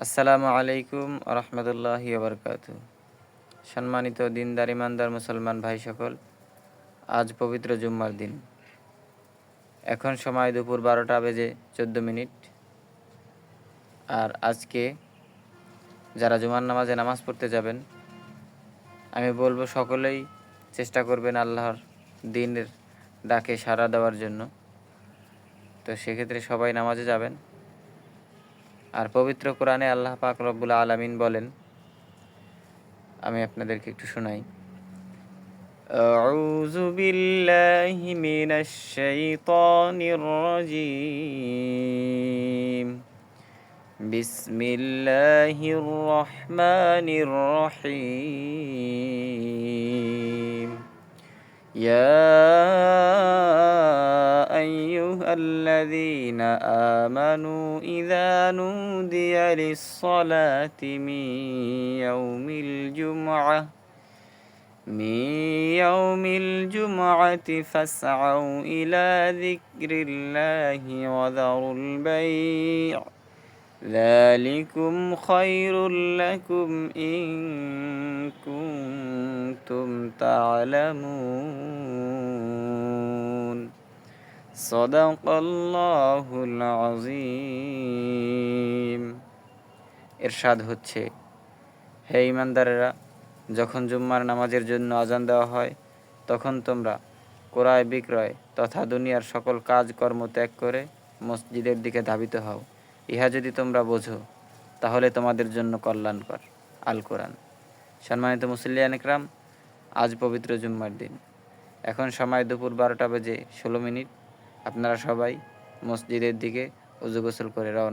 আসসালামু আলাইকুম রহমতুল্লাহি বারকাতু। সম্মানিত দিনদার ইমানদার মুসলমান ভাই সকল, আজ পবিত্র জুম্মার দিন। এখন সময় দুপুর 12:14। আর আজকে যারা জুমার নামাজে নামাজ পড়তে যাবেন, আমি বলবো সকলেই চেষ্টা করবেন আল্লাহর দিনের ডাকে সাড়া দেওয়ার জন্য। তো সেক্ষেত্রে সবাই নামাজে যাবেন। আর পবিত্র কোরআনে আল্লাহ পাক রব্বুল আলামিন বলেন, আমি আপনাদেরকে একটু শোনাই। أعوذ بالله من الشيطان الرجيم بسم الله الرحمن الرحيم يا أيها الذين آمنوا إذا نودي للصلاة من يوم الجمعة فاسعوا إلى ذكر الله وذروا البيع ذلكم خير لكم إن كنتم تعلمون صدق الله العظيم। ইরশাদ হচ্ছে, হে ঈমানদারেরা, যখন জুম্মার নামাজের জন্য আজান দেওয়া হয় তখন তোমরা ক্রয় বিক্রয় তথা দুনিয়ার সকল কাজকর্ম ত্যাগ করে মসজিদের দিকে ধাবিত হও। ইহা যদি তোমরা বোঝো তাহলে তোমাদের জন্য কল্যাণকর। আল কোরআন। সম্মানিত মুসল্লিয়ান ইকরাম, আজ পবিত্র জুম্মার দিন। এখন সময় দুপুর 12:16। আপনারা সবাই মসজিদের দিকে ওযু গোসল করে রওনা।